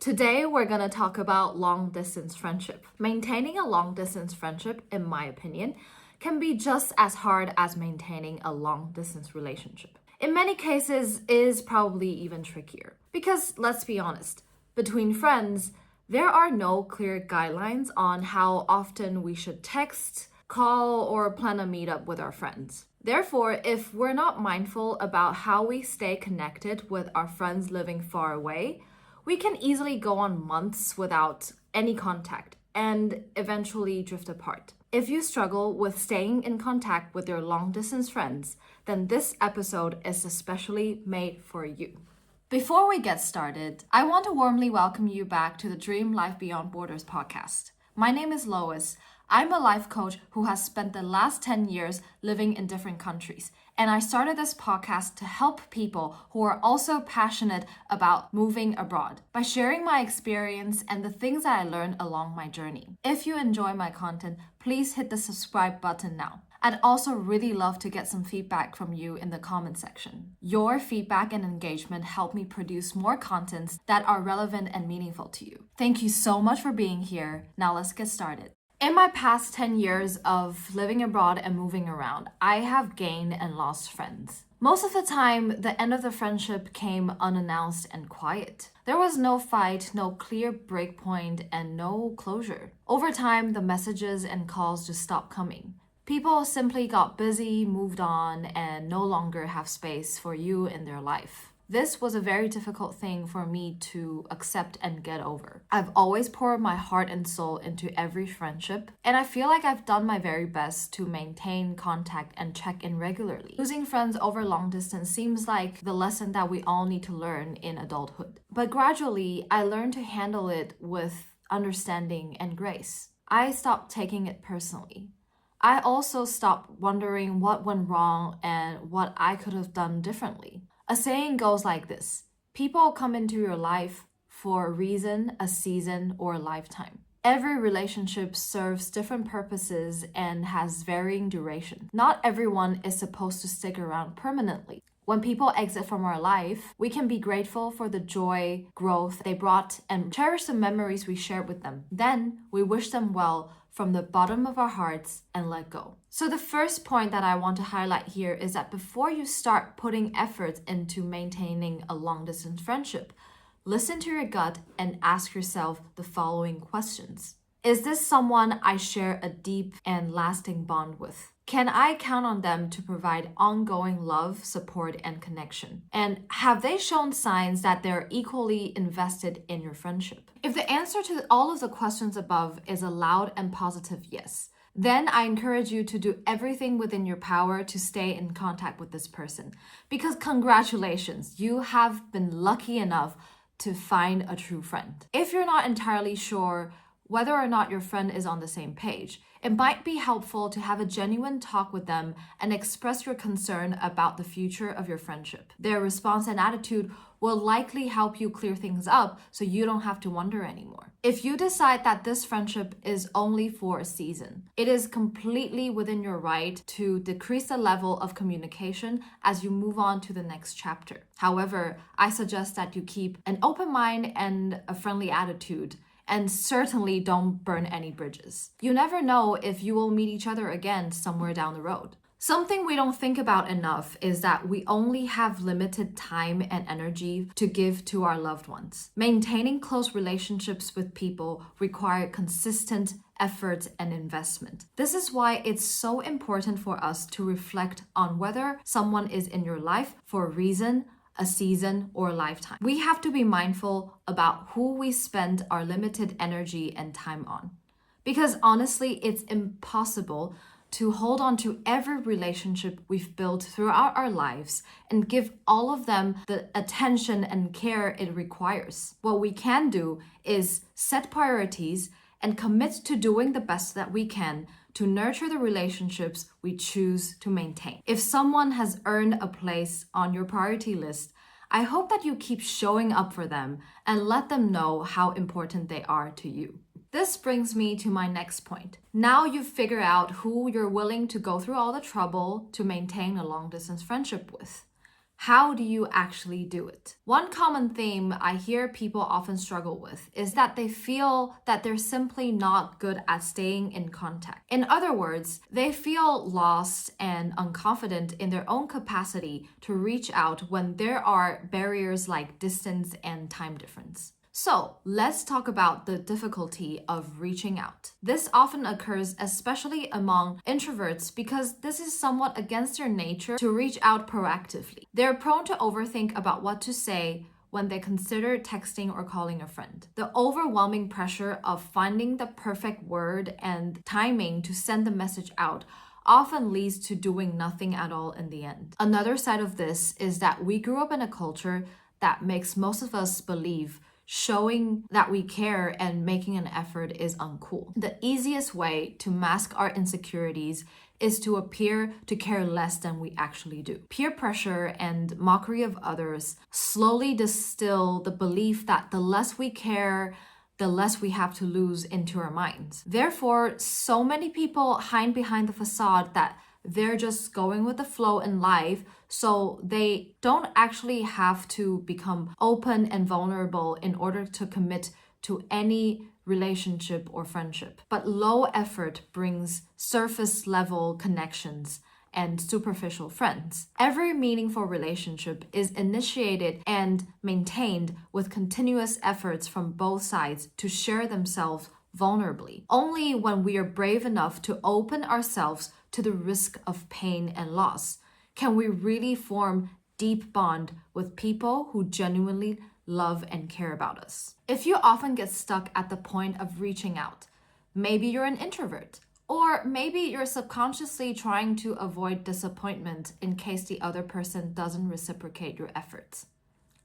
Today, we're going to talk about long distance friendship. Maintaining a long distance friendship, in my opinion, can be just as hard as maintaining a long distance relationship. In many cases, is probably even trickier. Because let's be honest, between friends, there are no clear guidelines on how often we should text, call, or plan a meetup with our friends. Therefore, if we're not mindful about how we stay connected with our friends living far away, we can easily go on months without any contact and eventually drift apart. If you struggle with staying in contact with your long distance friends, then this episode is especially made for you. Before we get started, I want to warmly welcome you back to the Dream Life Beyond Borders podcast. My name is Lois. I'm a life coach who has spent the last 10 years living in different countries. And I started this podcast to help people who are also passionate about moving abroad by sharing my experience and the things that I learned along my journey. If you enjoy my content, please hit the subscribe button now. I'd also really love to get some feedback from you in the comment section. Your feedback and engagement help me produce more contents that are relevant and meaningful to you. Thank you so much for being here. Now let's get started. In my past 10 years of living abroad and moving around, I have gained and lost friends. Most of the time, the end of the friendship came unannounced and quiet. There was no fight, no clear breakpoint, and no closure. Over time, the messages and calls just stopped coming. People simply got busy, moved on, and no longer have space for you in their life. This was a very difficult thing for me to accept and get over. I've always poured my heart and soul into every friendship, and I feel like I've done my very best to maintain contact and check in regularly. Losing friends over long distance seems like the lesson that we all need to learn in adulthood. But gradually, I learned to handle it with understanding and grace. I stopped taking it personally. I also stopped wondering what went wrong and what I could have done differently. A saying goes like this: people come into your life for a reason, a season, or a lifetime. Every relationship serves different purposes and has varying duration. Not everyone is supposed to stick around permanently. When people exit from our life, we can be grateful for the joy, growth they brought, and cherish the memories we shared with them. Then we wish them well from the bottom of our hearts and let go. So the first point that I want to highlight here is that before you start putting effort into maintaining a long-distance friendship, listen to your gut and ask yourself the following questions. Is this someone I share a deep and lasting bond with? Can I count on them to provide ongoing love, support, and connection? And have they shown signs that they're equally invested in your friendship? If the answer to all of the questions above is a loud and positive yes, then I encourage you to do everything within your power to stay in contact with this person. Because congratulations, you have been lucky enough to find a true friend. If you're not entirely sure whether or not your friend is on the same page, it might be helpful to have a genuine talk with them and express your concern about the future of your friendship. Their response and attitude will likely help you clear things up so you don't have to wonder anymore. If you decide that this friendship is only for a season, it is completely within your right to decrease the level of communication as you move on to the next chapter. However, I suggest that you keep an open mind and a friendly attitude, and certainly don't burn any bridges. You never know if you will meet each other again somewhere down the road. Something we don't think about enough is that we only have limited time and energy to give to our loved ones. Maintaining close relationships with people require consistent effort and investment. This is why it's so important for us to reflect on whether someone is in your life for a reason, a season, or a lifetime. We have to be mindful about who we spend our limited energy and time on. Because honestly, it's impossible to hold on to every relationship we've built throughout our lives and give all of them the attention and care it requires. What we can do is set priorities and commit to doing the best that we can to nurture the relationships we choose to maintain. If someone has earned a place on your priority list, I hope that you keep showing up for them and let them know how important they are to you. This brings me to my next point. Now you've figured out who you're willing to go through all the trouble to maintain a long-distance friendship with. How do you actually do it? One common theme I hear people often struggle with is that they feel that they're simply not good at staying in contact. In other words, they feel lost and unconfident in their own capacity to reach out when there are barriers like distance and time difference. So, let's talk about the difficulty of reaching out. This often occurs especially among introverts because this is somewhat against their nature to reach out proactively. They're prone to overthink about what to say when they consider texting or calling a friend. The overwhelming pressure of finding the perfect word and timing to send the message out often leads to doing nothing at all in the end. Another side of this is that we grew up in a culture that makes most of us believe showing that we care and making an effort is uncool. The easiest way to mask our insecurities is to appear to care less than we actually do. Peer pressure and mockery of others slowly distill the belief that the less we care, the less we have to lose into our minds. Therefore, so many people hide behind the facade that they're just going with the flow in life, so they don't actually have to become open and vulnerable in order to commit to any relationship or friendship. But low effort brings surface level connections and superficial friends. Every meaningful relationship is initiated and maintained with continuous efforts from both sides to share themselves vulnerably. Only when we are brave enough to open ourselves to the risk of pain and loss can we really form deep bond with people who genuinely love and care about us. If you often get stuck at the point of reaching out, maybe you're an introvert, or maybe you're subconsciously trying to avoid disappointment in case the other person doesn't reciprocate your efforts.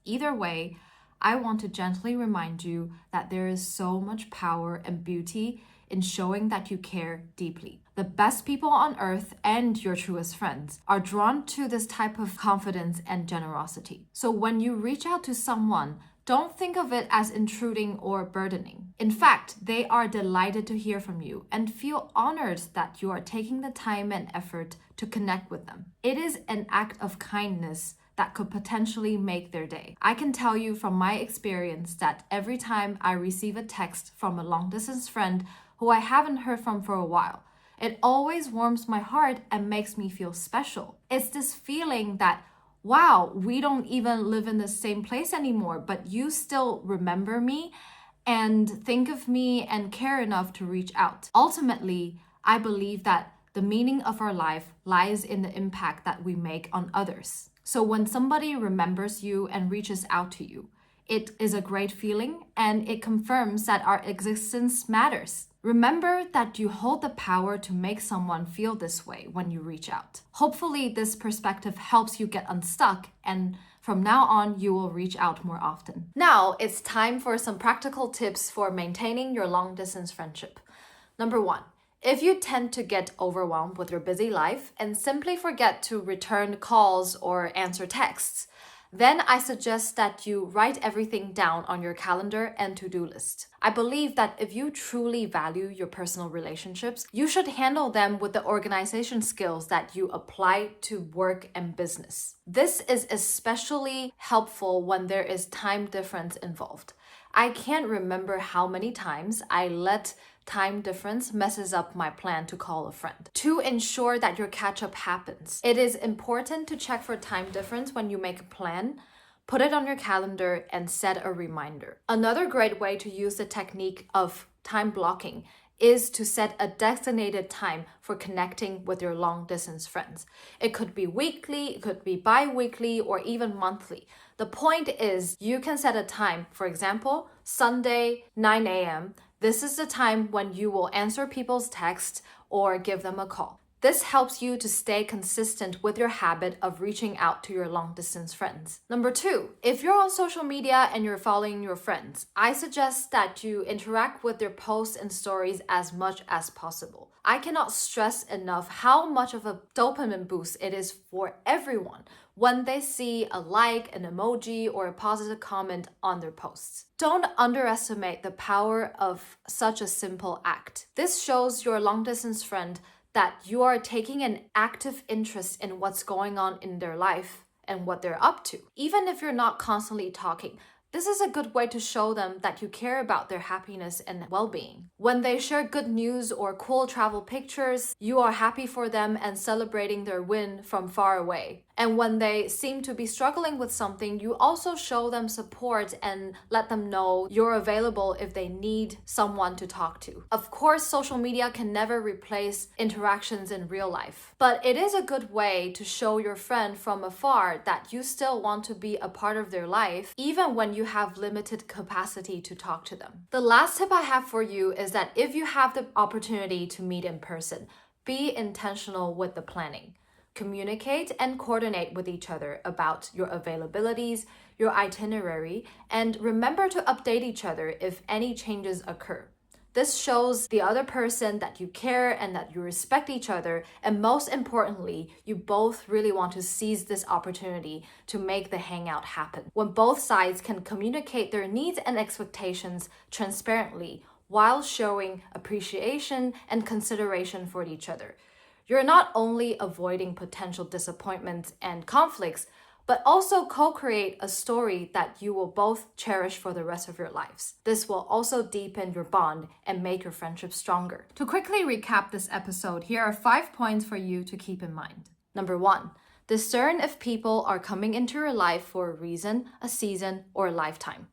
Either way, I want to gently remind you that there is so much power and beauty in showing that you care deeply. The best people on earth and your truest friends are drawn to this type of confidence and generosity. So when you reach out to someone, don't think of it as intruding or burdening. In fact, they are delighted to hear from you and feel honored that you are taking the time and effort to connect with them. It is an act of kindness that could potentially make their day. I can tell you from my experience that every time I receive a text from a long-distance friend who I haven't heard from for a while, it always warms my heart and makes me feel special. It's this feeling that, wow, we don't even live in the same place anymore, but you still remember me and think of me and care enough to reach out. Ultimately, I believe that the meaning of our life lies in the impact that we make on others. So when somebody remembers you and reaches out to you, it is a great feeling and it confirms that our existence matters. Remember that you hold the power to make someone feel this way when you reach out. Hopefully, this perspective helps you get unstuck, and from now on, you will reach out more often. Now, it's time for some practical tips for maintaining your long-distance friendship. Number 1. If you tend to get overwhelmed with your busy life and simply forget to return calls or answer texts, then I suggest that you write everything down on your calendar and to-do list. I believe that if you truly value your personal relationships, you should handle them with the organization skills that you apply to work and business. This is especially helpful when there is time difference involved. I can't remember how many times I let time difference messes up my plan to call a friend. To ensure that your catch-up happens, it is important to check for time difference when you make a plan, put it on your calendar, and set a reminder. Another great way to use the technique of time blocking is to set a designated time for connecting with your long-distance friends. It could be weekly, it could be bi-weekly, or even monthly. The point is, you can set a time, for example, Sunday, 9 a.m., this is the time when you will answer people's texts or give them a call. This helps you to stay consistent with your habit of reaching out to your long-distance friends. Number 2, if you're on social media and you're following your friends, I suggest that you interact with their posts and stories as much as possible. I cannot stress enough how much of a dopamine boost it is for everyone when they see a like, an emoji, or a positive comment on their posts. Don't underestimate the power of such a simple act. This shows your long-distance friend that you are taking an active interest in what's going on in their life and what they're up to. Even if you're not constantly talking, this is a good way to show them that you care about their happiness and well-being. When they share good news or cool travel pictures, you are happy for them and celebrating their win from far away. And when they seem to be struggling with something, you also show them support and let them know you're available if they need someone to talk to. Of course, social media can never replace interactions in real life, but it is a good way to show your friend from afar that you still want to be a part of their life, even when you have limited capacity to talk to them. The last tip I have for you is that if you have the opportunity to meet in person, be intentional with the planning. Communicate and coordinate with each other about your availabilities, your itinerary, and remember to update each other if any changes occur. This shows the other person that you care and that you respect each other, and most importantly, you both really want to seize this opportunity to make the hangout happen. When both sides can communicate their needs and expectations transparently while showing appreciation and consideration for each other, you're not only avoiding potential disappointments and conflicts, but also co-create a story that you will both cherish for the rest of your lives. This will also deepen your bond and make your friendship stronger. To quickly recap this episode, here are 5 points for you to keep in mind. Number 1, discern if people are coming into your life for a reason, a season, or a lifetime.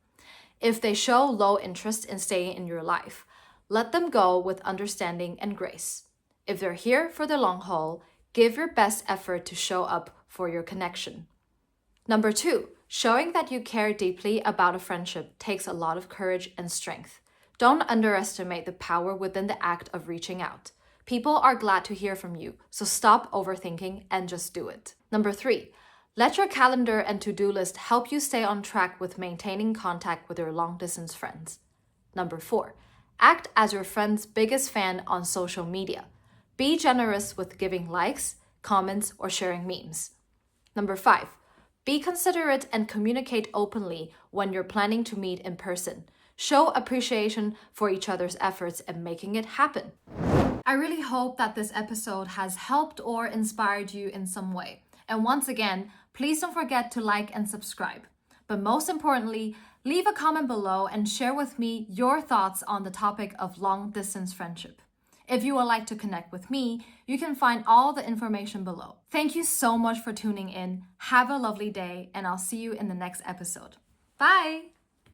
If they show low interest in staying in your life, let them go with understanding and grace. If they're here for the long haul, give your best effort to show up for your connection. Number 2, showing that you care deeply about a friendship takes a lot of courage and strength. Don't underestimate the power within the act of reaching out. People are glad to hear from you, so stop overthinking and just do it. Number 3, let your calendar and to-do list help you stay on track with maintaining contact with your long-distance friends. Number 4, act as your friend's biggest fan on social media. Be generous with giving likes, comments, or sharing memes. Number 5, be considerate and communicate openly when you're planning to meet in person. Show appreciation for each other's efforts and making it happen. I really hope that this episode has helped or inspired you in some way. And once again, please don't forget to like and subscribe. But most importantly, leave a comment below and share with me your thoughts on the topic of long-distance friendship. If you would like to connect with me, you can find all the information below. Thank you so much for tuning in. Have a lovely day, and I'll see you in the next episode. Bye!